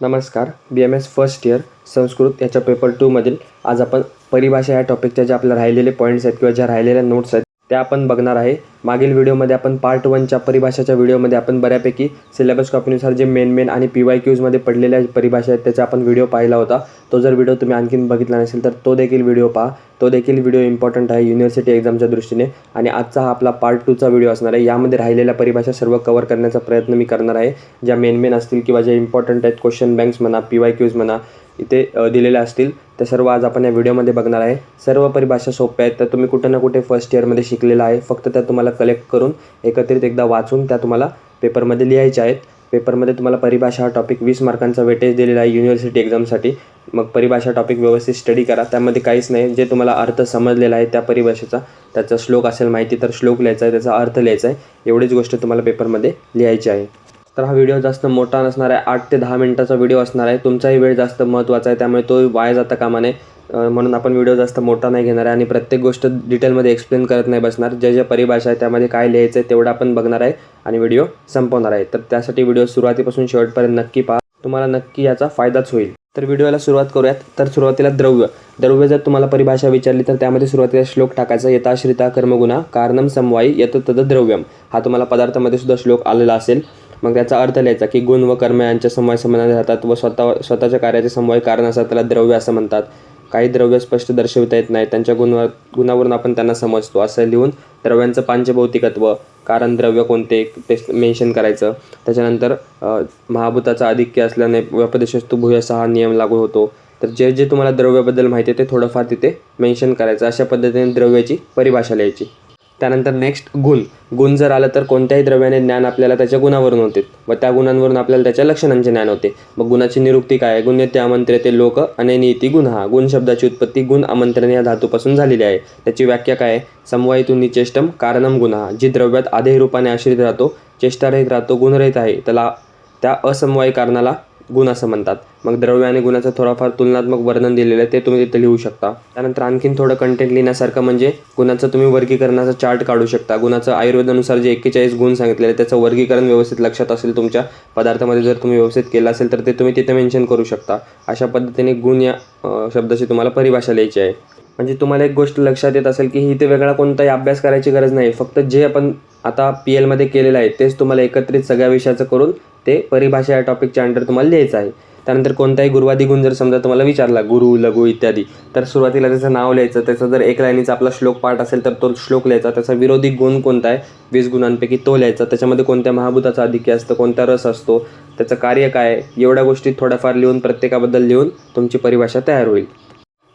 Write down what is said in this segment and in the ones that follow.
नमस्कार. BMS first year Sanskrit याच्या paper 2 मधील आज आपण परिभाषा या टॉपिकच्या जे आपल्या राहिलेले पॉईंट्स आहेत किंवा ज्या राहिलेल्या नोट्स आहेत त्या आपण बघणार आहे. मागील व्हिडिओमध्ये आपण पार्ट 1च्या परिभाषाच्या व्हिडिओमध्ये आपण बऱ्यापैकी सिलेबस कॉपीनुसार जे मेन आणि PYQमध्ये पडलेल्या परिभाषा आहेत त्याचा आपण व्हिडिओ पाहिला होता. तो जर व्हिडिओ तुम्ही आणखीन बघितला नसेल तर तो देखील व्हिडिओ पहा. तो देखील व्हिडिओ इम्पॉर्टंट आहे युनिव्हर्सिटी एक्झामच्या दृष्टीने. आणि आजचा हा आपला पार्ट 2चा व्हिडिओ असणार आहे. यामध्ये राहिलेल्या परिभाषा सर्व कव्हर करण्याचा प्रयत्न मी करणार आहे. ज्या मेन असतील किंवा ज्या इम्पॉर्टंट आहेत क्वेश्चन बँक्स म्हणा PYQs म्हणा इथे दिलेल्या असतील त्या सर्व आज आपण या व्हिडिओमध्ये बघणार आहे. सर्व परिभाषा सोप्या आहेत, तर तुम्ही कुठे ना कुठे फर्स्ट इयरमध्ये शिकलेला आहे. फक्त त्या तुम्हाला कलेक्ट करून एकत्रित एकदा वाचून त्या तुम्हाला पेपरमध्ये लिहायच्या आहेत. पेपरमध्ये तुम्हाला परिभाषा हा टॉपिक 20 मार्कांचा वेटेज दिलेला आहे युनिव्हर्सिटी एक्झामसाठी. मग परिभाषा टॉपिक व्यवस्थित स्टडी करा. त्यामध्ये काहीच नाही, जे तुम्हाला अर्थ समजलेला आहे त्या परिभाषेचा त्याचा श्लोक असेल माहिती तर श्लोक लिहायचा आहे, त्याचा अर्थ लिहायचा आहे. एवढीच गोष्ट तुम्हाला पेपरमध्ये लिहायची आहे. तर हा व्हिडिओ जास्त मोठा नसणार आहे. 8 ते 10 मिनिटाचा व्हिडिओ असणार आहे. तुमचाही वेळ जास्त महत्त्वाचा आहे, त्यामुळे तो वाया जाता कामा नये. म्हणून आपण व्हिडिओ जास्त मोठा नाही घेणार आहे आणि प्रत्येक गोष्ट डिटेलमध्ये एक्सप्लेन करत नाही बसणार. ज्या परिभाषा आहे त्यामध्ये काय लिहायचं आहे तेवढं आपण बघणार आहे आणि व्हिडिओ संपवणार आहे. तर त्यासाठी व्हिडिओ सुरुवातीपासून शेवटपर्यंत नक्की पहा, तुम्हाला नक्की याचा फायदाच होईल. तर व्हिडिओला सुरुवात करूयात. तर सुरुवातीला द्रव्य जर तुम्हाला परिभाषा विचारली तर त्यामध्ये सुरुवातीला श्लोक टाकायचा. यथाश्रिता कर्मगुणा कारणम समवायी यत तद द्रव्यम. हा तुम्हाला पदार्थामध्ये सुद्धा श्लोक आलेला असेल. मग त्याचा अर्थ लिहायचा की गुण व कर्म यांच्या समवाय संबंधात राहतात व स्वतःच्या कार्याचे समवाय कारण असतात, त्याला द्रव्य असं म्हणतात. काही द्रव्य स्पष्ट दर्शविता येत नाही, त्यांच्या गुणावरून आपण त्यांना समजतो असं लिहून द्रव्यांचं पांचभौतिकत्व, कारण द्रव्य कोणते ते मेन्शन करायचं. त्याच्यानंतर महाभूताचा आधिक्य असल्याने व्यपदेशस्तु भूयसः हा नियम लागू होतो. तर जे तुम्हाला द्रव्याबद्दल माहिती आहे ते थोडंफार तिथे मेन्शन करायचं. अशा पद्धतीने द्रव्याची परिभाषा लिहायची. त्यानंतर नेक्स्ट गुण जर आलं तर कोणत्याही द्रव्याने ज्ञान आपल्याला त्याच्या गुणावरून होते व त्या गुणांवरून आपल्याला त्याच्या लक्षणांचे ज्ञान होते. मग गुणाची निरुक्ती काय आहे? गुण्यते आमंत्र्यते लोक अनेनीति गुण. हा गुण शब्दाची उत्पत्ती गुण आमंत्रण या धातूपासून झालेली आहे. त्याची व्याख्या काय आहे? समवायितून निचेष्टम कारणम गुणः. जी द्रव्यात आधेय रूपाने आश्रित राहतो, चेष्टारहित राहतो, गुणरहित आहे त्याला त्या असमवायी कारणाला गुण असं म्हणतात. मग द्रव्य आणि गुणाचं थोडाफार तुलनात्मक वर्णन दिलेलं आहे ते तुम्ही तिथे लिहू शकता. त्यानंतर आणखीन थोडं कंटेंट लिहिण्यासारखं म्हणजे गुणाचं तुम्ही वर्गीकरणाचा चार्ट काढू शकता. गुणाचं आयुर्वेदानुसार जे 41 गुण सांगितलेले आहे त्याचं वर्गीकरण व्यवस्थित लक्षात असेल तुमच्या पदार्थामध्ये जर तुम्ही व्यवस्थित केलं असेल तर ते तुम्ही तिथे मेन्शन करू शकता. अशा पद्धतीने गुण या शब्दाची तुम्हाला परिभाषा लिहायची आहे. म्हणजे तुम्हाला एक गोष्ट लक्षात येत असेल की इथे वेगळा कोणताही अभ्यास करायची गरज नाही. फक्त जे आपण आता PLमध्ये केलेलं आहे तेच तुम्हाला एकत्रित सगळ्या विषयाचं करून ते परिभाषा या टॉपिकच्या अंडर तुम्हाला लिहायचं आहे. त्यानंतर कोणताही गुरुवादी गुण जर समजा तुम्हाला विचारला, गुरु लघु इत्यादी, तर सुरुवातीला त्याचं नाव लिहायचं. त्याचा जर एक लाईनीचा आपला श्लोक पाठ असेल तर तो श्लोक लिहायचा. त्याचा विरोधी गुण कोणता आहे 20 गुणांपैकी तो लिहायचा. त्याच्यामध्ये कोणत्या महाभूताचा आधिक्य असतं, कोणता रस असतो, त्याचं कार्य काय, एवढ्या गोष्टी थोड्याफार लिहून प्रत्येकाबद्दल लिहून तुमची परिभाषा तयार होईल.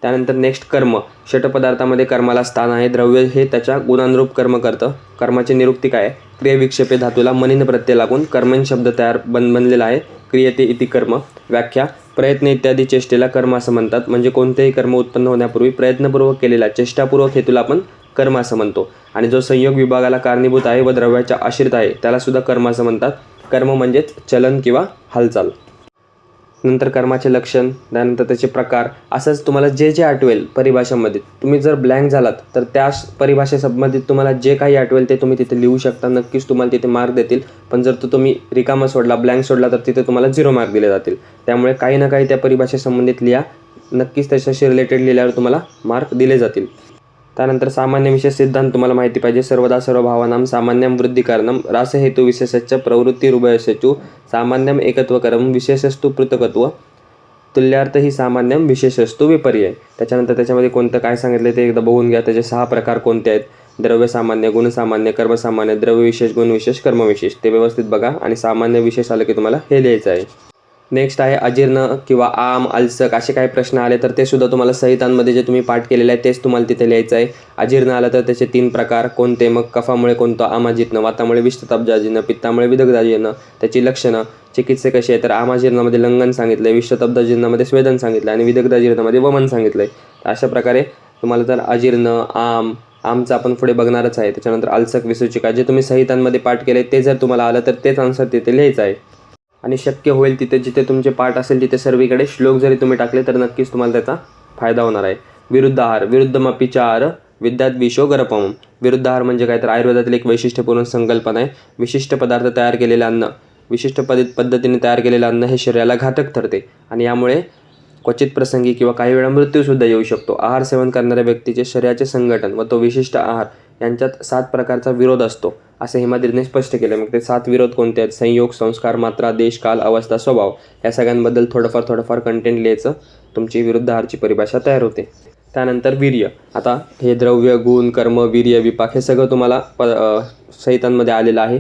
त्यानंतर नेक्स्ट कर्म. षटपदार्थामध्ये कर्माला स्थान आहे. द्रव्य हे त्याच्या गुणानुरूप कर्म करतं. कर्माची निरुक्ती काय आहे? क्रियविक्षेपे धातूला मनीन प्रत्यय लागून कर्मन शब्द तयार बनलेला आहे. क्रियते इति कर्म. व्याख्या प्रयत्न इत्यादी चेष्टेला कर्म असं म्हणतात. म्हणजे कोणतेही कर्म उत्पन्न होण्यापूर्वी प्रयत्नपूर्वक केलेला चेष्टापूर्वक हेतूला आपण कर्म असं म्हणतो. आणि जो संयोग विभागाला कारणीभूत आहे व द्रव्याच्या आश्रित आहे त्याला सुद्धा कर्म असं म्हणतात. कर्म म्हणजेच चलन किंवा हालचाल. नंतर कर्माचे लक्षण, त्यानंतर त्याचे प्रकार, असंच तुम्हाला जे आठवेल परिभाषामध्ये. तुम्ही जर ब्लँक झालात तर त्या परिभाषेसंबंधित तुम्हाला जे काही आठवेल ते तुम्ही तिथे लिहू शकता. नक्कीच तुम्हाला तिथे मार्क देतील. पण जर तो तुम्ही रिकामा सोडला, ब्लँक सोडला तर तिथे तुम्हाला 0 मार्क दिले जातील. त्यामुळे काही ना काही त्या परिभाषेसंबंधित लिहा. नक्कीच त्याच्याशी रिलेटेड लिहिल्यावर तुम्हाला मार्क दिले जातील. त्यानंतर सामान्य विशेष सिद्धांत तुम्हाला माहिती पाहिजे. सर्वदा सर्वभावानां सामान्यम वृद्धिकारणम रासहेतु विशेषश्च प्रवृत्तिरुभयश्चु सामान्यम एकत्वकरम विशेषस्तु पृथकत्व तुल्यार्थ ही सामान्यम विशेषस्तु विपर्यय. त्याच्यानंतर त्याच्यामध्ये कोणतं काय सांगितलं ते एकदा बघून घ्या. त्याचे 6 प्रकार कोणते आहेत? द्रव्य सामान्य, गुणसामान्य, कर्मसामान्य, द्रव्य विशेष, गुणविशेष, कर्मविशेष. ते व्यवस्थित बघा आणि सामान्य विशेष आलं की तुम्हाला हे लिहायचं आहे. नेक्स्ट आहे अजीर्ण किंवा आम, अल्सक असे काही प्रश्न आले तर ते सुद्धा तुम्हाला संहितांमध्ये जे तुम्ही पाठ केलेलं आहे तेच तुम्हाला तिथे लिहायचं आहे. अजीर्ण आलं तर त्याचे 3 प्रकार कोणते? मग कफामुळे कोणतं? आमाजीर्ण, वातामुळे विषतब्जाजीर्ण, पित्तामुळे विदग्धाजीर्ण. त्याची लक्षणं, चिकित्सा कशी आहे तर आमाजीर्णामध्ये लंघन सांगितलं आहे, विषतब्जाजीर्णामध्ये स्वेदन सांगितलं आणि विदग्धाजीर्णामध्ये वमन सांगितलं आहे. अशा प्रकारे तुम्हाला जर अजीर्ण, आमचं आपण पुढे बघणारच आहे. त्याच्यानंतर अल्सक, विसूचिका जे तुम्ही संहितांमध्ये पाठ केले ते जर तुम्हाला आलं तर तेच आन्सर तिथे लिहायचं आहे. आणि शक्य होईल तिथे जिथे तुमचे पाठ असेल तिथे सर्वीकडे श्लोक जरी तुम्ही टाकले तर नक्कीच तुम्हाला त्याचा फायदा होणार आहे. विरुद्ध आहार, विरुद्धमपि आहार विद्यात विषो गरपम. विरुद्ध आहार म्हणजे काय तर आयुर्वेदातील एक वैशिष्ट्यपूर्ण संकल्पना आहे. विशिष्ट पदार्थ तयार केलेले अन्न विशिष्ट पद्धतीने तयार केलेलं अन्न हे शरीराला घातक ठरते आणि यामुळे क्वचित प्रसंगी किंवा काही वेळा मृत्यूसुद्धा येऊ शकतो. आहार सेवन करणाऱ्या व्यक्तीचे शरीराचे संघटन व तो विशिष्ट आहार यांच्यात 7 प्रकारचा विरोध असतो असे हिमाद्रीने स्पष्ट केले. मग ते 7 विरोध कोणते आहेत? संयोग, संस्कार, मात्रा, देश, काल, अवस्था, स्वभाव या सगळ्यांबद्दल थोडंफार कंटेंट लिहायचं. तुमची विरुद्ध आहारची परिभाषा तयार होते. त्यानंतर वीर्य. आता हे द्रव्य, गुण, कर्म, वीर्य, विपाक हे सगळं तुम्हाला संहितांमध्ये आलेलं आहे.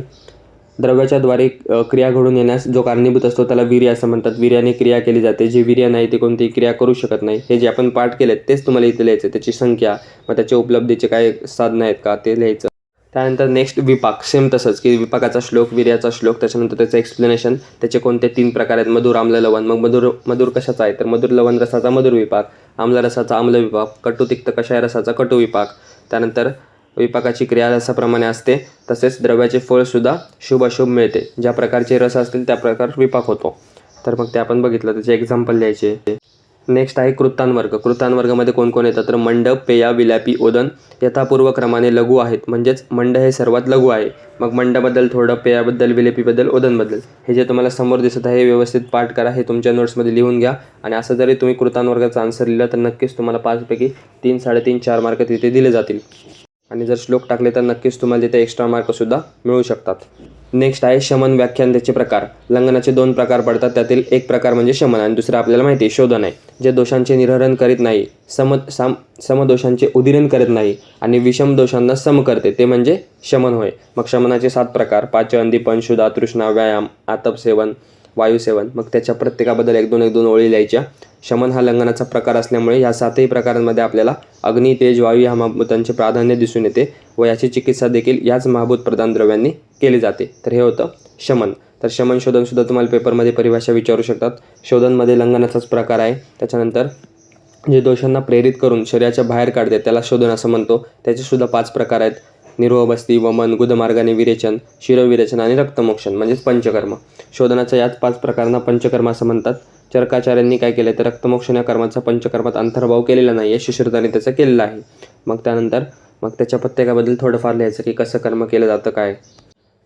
द्रव्याच्या द्वारे क्रिया घडून येण्यास जो कारणीभूत असतो त्याला वीर्य असं म्हणतात. वीर्याने क्रिया केली जाते. जे वीर्य नाही ते कोणतीही क्रिया करू शकत नाही. हे जे आपण पाठ केलेत तेच तुम्हाला इथे लिहायचं. त्याची संख्या व त्याच्या उपलब्धीचे काय साधनं आहेत का ते लिहायचं. त्यानंतर नेक्स्ट विपाक. सेम तसंच की विपाकाचा श्लोक, वीर्याचा श्लोक, त्याच्यानंतर त्याचं एक्सप्लेनेशन, त्याचे कोणते 3 प्रकार आहेत? मधुर, आम्ल, लवण. मग मधुर कशाचा आहे? तर मधुर लवण रसाचा मधुर विपाक, आम्ल रसाचा आम्ल विपाक, कटू तिक्त कषाय रसाचा कटू विपाक. त्यानंतर विपाकाची क्रिया रसाप्रमाणे असते. तसेच द्रव्याचे फळसुद्धा शुभ अशुभ मिळते. ज्या प्रकारचे रस असतील त्या प्रकार विपाक होतो. तर मग ते आपण बघितलं, त्याचे एक्झाम्पल लिहायचे. नेक्स्ट आहे कृतांवर्ग. कृतांवर्गामध्ये कोण येतात? तर मंडप, पेया, विलापी, ओदन यथापूर्व क्रमाने लघु आहेत. म्हणजेच मंड हे सर्वात लघु आहे. मग मंडबद्दल थोडं, पेयाबद्दल, विलेपीबद्दल, ओदनबद्दल. हे जे तुम्हाला समोर दिसत आहे हे व्यवस्थित पाठ करा. हे तुमच्या नोट्समध्ये लिहून घ्या. आणि असं जरी तुम्ही कृतांवर्गाचा आन्सर लिहिला तर नक्कीच तुम्हाला 5 पैकी 3, 3.5, 4 मार्क तिथे दिले जातील. आणि जर श्लोक टाकले तर नक्कीच तुम्हाला तिथे एक्स्ट्रा मार्कसुद्धा मिळू शकतात. नेक्स्ट आहे शमन व्याख्यान. त्याचे प्रकार. लंघनाचे 2 प्रकार पडतात. त्यातील एक प्रकार म्हणजे शमन आणि दुसरा आपल्याला माहिती आहे शोधन आहे. जे दोषांचे निर्हरण करीत नाही, समदोषांचे उदिरण करत नाही आणि विषम दोषांना सम करते ते म्हणजे शमन होय. मग शमनाचे 7 प्रकार: पाचन, दीपन, क्षुधा, तृष्णा, व्यायाम, आतप सेवन, वायुसेवन. मग त्याच्या प्रत्येकाबद्दल 1-2 ओळी लिहायच्या. शमन हा लंघनाचा प्रकार असल्यामुळे या 7ही प्रकारांमध्ये आपल्याला अग्नी, तेज, वायू ह्या महाभूतांचे प्राधान्य दिसून येते व याची चिकित्सा देखील याच महाभूत प्रधान द्रव्यांनी केली जाते. तर हे होतं शमन. तर शमन शोधनसुद्धा तुम्हाला पेपरमध्ये परिभाषा विचारू शकतात. शोधनमध्ये लंघनाचाच प्रकार आहे. त्याच्यानंतर जे दोषांना प्रेरित करून शरीराच्या बाहेर काढते त्याला शोधन असं म्हणतो. त्याचेसुद्धा 5 प्रकार आहेत: निरोहबस्ती, वमन, गुदमार्गाने विरेचन, शिरविरेचन आणि रक्तमोक्षण म्हणजेच पंचकर्म. शोधनाच्या याच 5 प्रकारांना पंचकर्म असं म्हणतात. चरकाचार्यांनी काय केलं तर रक्तमोक्षण या कर्माचा पंचकर्मात अंतर्भाव केलेला नाही आहे. शिश्रुतांनी त्याचा केलेला आहे. मग त्यानंतर त्याच्या प्रत्येकाबद्दल थोडंफार लिहायचं की कसं कर्म केलं जातं काय.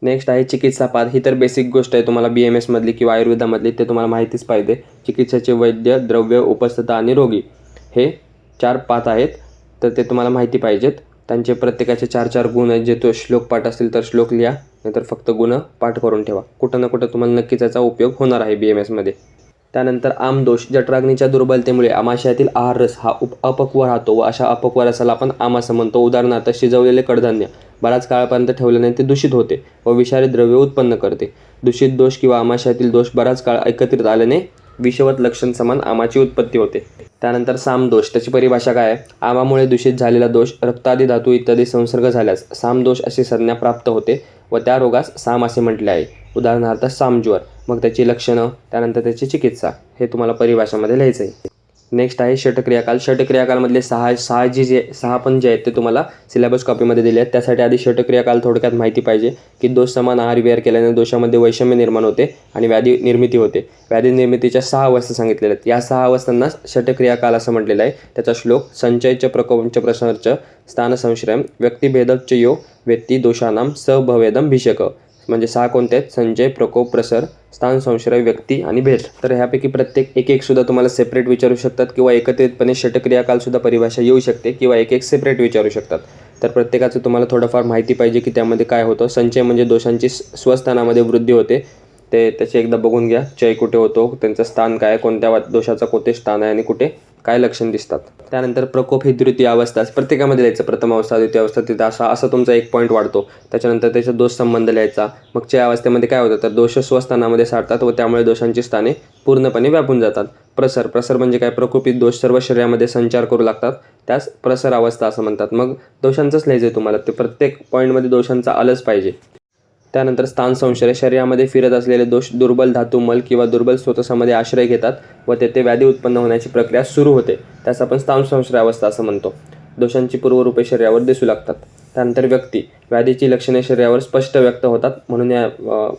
नेक्स्ट आहे चिकित्सा पाद. ही तर बेसिक गोष्ट आहे. तुम्हाला BMS मधली किंवा आयुर्वेदामधली ते तुम्हाला माहितीच पाहिजे. चिकित्साचे वैद्य, द्रव्य, उपस्थता आणि रोगी हे 4 पात आहेत. तर ते तुम्हाला माहिती पाहिजेत. त्यांचे प्रत्येकाचे 4-4 गुण आहेत. जे तो श्लोक पाठ असतील तर श्लोक लिहा, नाहीतर फक्त गुण पाठ करून ठेवा. कुठं ना कुठं तुम्हाला नक्कीच याचा उपयोग होणार आहे BMS मध्ये. त्यानंतर आमदोष. जठराग्नीच्या दुर्बलतेमुळे आमाशयातील आहार रस हा अपक्व राहतो व अशा अपक्व रसाला आपण आम असं म्हणतो. उदाहरणार्थ शिजवलेले कडधान्य बराच काळापर्यंत ठेवल्याने ते दूषित होते व विषारी द्रव्य उत्पन्न करते. दूषित दोष किंवा आमाशयातील दोष बराच काळ एकत्रित आल्याने विषवत लक्षण समान आमाची उत्पत्ती होते. त्यानंतर सामदोष. त्याची परिभाषा काय आहे? आमामुळे दूषित झालेला दोष, रक्तादी धातू इत्यादी संसर्ग झाल्यास सामदोष अशी संज्ञा प्राप्त होते व त्या रोगास साम असे म्हटले आहे. उदाहरणार्थ सामज्वर. मग त्याची लक्षणं, त्यानंतर त्याची चिकित्सा हे तुम्हाला परिभाषामध्ये लिहायचं आहे. नेक्स्ट आहे षटक्रियाकाल. षटक्रियाकालमधले 6 पण जे आहेत ते तुम्हाला सिलेबस कॉपीमध्ये दिले आहेत. त्यासाठी आधी षटक्रियाकाल थोडक्यात माहिती पाहिजे की दोष समान आहार विहार केल्याने दोषामध्ये वैषम्य निर्माण होते आणि व्याधी निर्मिती होते. व्याधी निर्मितीच्या 6 अवस्था सांगितलेल्या आहेत. या 6 अवस्थांना षटक्रियाकाल असं म्हटलेलं आहे. त्याचा श्लोक: संचयच प्रकोपंच प्रसरच स्थानसंश्रयम व्यक्तिभेदच यो व्यक्ती दोषानाम सभवेदम भिषक. म्हणजे 6 कोणते आहेत? संचय, प्रकोप, प्रसर, स्थान, संश्रय, व्यक्ती आणि भेद. तर ह्यापैकी प्रत्येक एक सुद्धा तुम्हाला सेपरेट विचारू शकतात किंवा एकत्रितपणे षटक्रियाकालसुद्धा परिभाषा येऊ शकते किंवा एक सेपरेट विचारू शकतात. तर प्रत्येकाचं तुम्हाला थोडंफार माहिती पाहिजे की त्यामध्ये काय होतं. संचय म्हणजे दोषांची स्वस्थानामध्ये वृद्धी होते. त्याचे एकदा बघून घ्या. चय कुठे होतो, त्यांचं स्थान काय, कोणत्या दोषाचं कोणते स्थान आहे आणि कुठे काय लक्षण दिसतात. त्यानंतर प्रकोप ही द्वितीय अवस्था. प्रत्येकामध्ये लिहायचं. प्रथम अवस्था, द्वितीय अवस्था, तिथं असं तुमचा 1 पॉईंट वाढतो. त्याच्यानंतर त्याचा दोष संबंध लिहायचा. मग चय अवस्थेमध्ये काय होतं तर दोष स्वस्थानामध्ये साठतात व त्यामुळे दोषांची स्थाने पूर्णपणे व्यापून जातात. प्रसर म्हणजे काय? प्रकोपित दोष सर्व शरीरामध्ये संचार करू लागतात, त्यास प्रसर अवस्था असं म्हणतात. मग दोषांचंच लिहायचं आहे तुम्हाला. ते प्रत्येक पॉईंटमध्ये दोषांचा आलंच पाहिजे. त्यानंतर स्थान संशय. शरीरामध्ये फिरत असलेले दोष दुर्बल धातू, मल किंवा दुर्बल स्रोतसामध्ये आश्रय घेतात व तेथे व्याधी उत्पन्न होण्याची प्रक्रिया सुरू होते. त्यास आपण स्थान संशय अवस्था असं म्हणतो. दोषांची पूर्वरूपे शरीरावर दिसू लागतात. त्यानंतर व्यक्ती. व्याधीची लक्षणे शरीरावर स्पष्ट व्यक्त होतात म्हणून या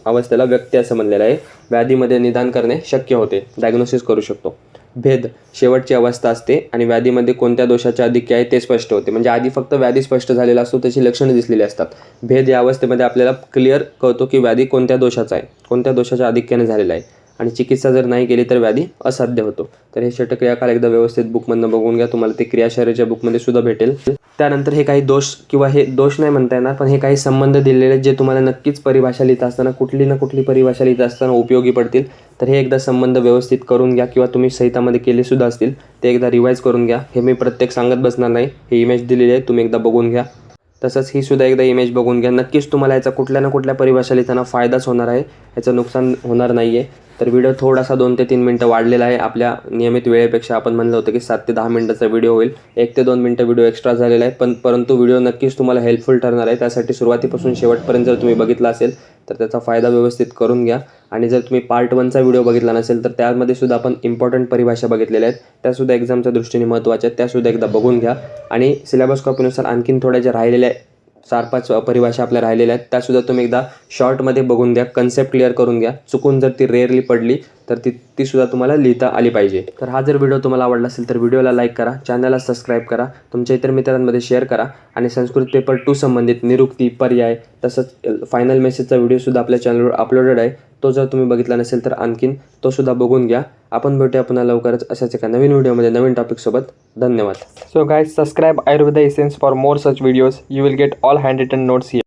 अवस्थेला व्यक्ती असं म्हणलेलं आहे. व्याधीमध्ये निदान करणे शक्य होते, डायग्नोसिस करू शकतो. भेद शेवटची अवस्था असते आणि व्याधीमध्ये कोणत्या दोषाचे आधिक्य आहे ते स्पष्ट होते. म्हणजे आधी फक्त व्याधी स्पष्ट झालेला असतो, त्याची लक्षणे दिसलेली असतात. भेद या अवस्थेमध्ये आपल्याला क्लिअर कळतो की व्याधी कोणत्या दोषाचा आहे, कोणत्या दोषाच्या आधिक्याने झालेला आहे आणि चिकित्सा जर नाही केली तर व्याधी असाध्य होतो. तर हे षटक्रियाकाल एकदा व्यवस्थित बुकमधनं बघून घ्या, तुम्हाला ते क्रियाशरीच्या बुकमध्ये सुद्धा भेटेल. त्यानंतर हे काही दोष किंवा हे दोष नाही म्हणता येणार, पण हे काही संबंध दिलेले जे तुम्हाला नक्कीच परिभाषा लिहित असताना कुठली ना कुठली परिभाषा लिहित असताना उपयोगी पडतील. तर हे एकदा संबंध व्यवस्थित करून घ्या किंवा तुम्ही संहितामध्ये केले सुद्धा असतील ते एकदा रिवाईज करून घ्या. हे मी प्रत्येक सांगत बसणार नाही, हे इमेज दिलेली आहे, तुम्ही एकदा बघून घ्या. तसंच ही सुद्धा एकदा इमेज बघून घ्या. नक्कीच तुम्हाला याचा कुठल्या ना कुठल्या परिभाषा लिहिताना फायदाच होणार आहे, याचं नुकसान होणार नाही आहे. तर व्हिडिओ थोडासा 2 ते 3 मिनटं वाढलेला आहे. आपल्या नियमित वेळेपेक्षा आपण म्हणलं होतं की 7 ते 10 मिनटाचा व्हिडिओ होईल. 1 ते 2 मिनटं व्हिडिओ एक्स्ट्रा झालेला आहे, परंतु व्हिडिओ नक्कीच तुम्हाला हेल्पफुल ठरणार आहे. त्यासाठी सुरुवातीपासून शेवटपर्यंत जर तुम्ही बघितला असेल तर त्याचा फायदा व्यवस्थित करून घ्या. आणि जर तुम्ही पार्ट 1चा व्हिडिओ बघितला नसेल तर त्यामध्ये सुद्धा आपण इम्पॉर्टंट परिभाषा बघितलेल्या आहेत, त्यासुद्धा एक्झामच्या दृष्टीने महत्त्वाच्या आहेत, त्यासुद्धा एकदा बघून घ्या. आणि सिलेबस कॉपीनुसार आणखीन थोड्या ज्या राहिलेल्या 4-5 परिभाषा आपल्या राहिलेल्या आहेत त्यासुद्धा तुम्ही एकदा शॉर्टमध्ये बघून घ्या, कन्सेप्ट क्लिअर करून घ्या. चुकून जर ती रेअरली पडली तर ती सुद्धा तुम्हाला लिहिता आली पाहिजे. तर हा जर व्हिडिओ तुम्हाला आवडला असेल तर व्हिडिओला लाईक करा, चॅनलला सबस्क्राईब करा, तुमच्या इतर मित्रांमध्ये शेअर करा. आणि संस्कृत पेपर 2 संबंधित निरुक्ती, पर्याय तसंच फायनल मेसेजचा व्हिडिओसुद्धा आपल्या चॅनलवर अपलोडेड आहे. तो जर तुम्ही बघितला नसेल तर आणखीन तो सुद्धा बघून घ्या. आपण भेटूया पुन्हा लवकरच अशाच एका नवीन व्हिडिओमध्ये नवीन टॉपिकसोबत. धन्यवाद. So guys, subscribe Ayurveda Essence for more such videos. You will get all handwritten notes here.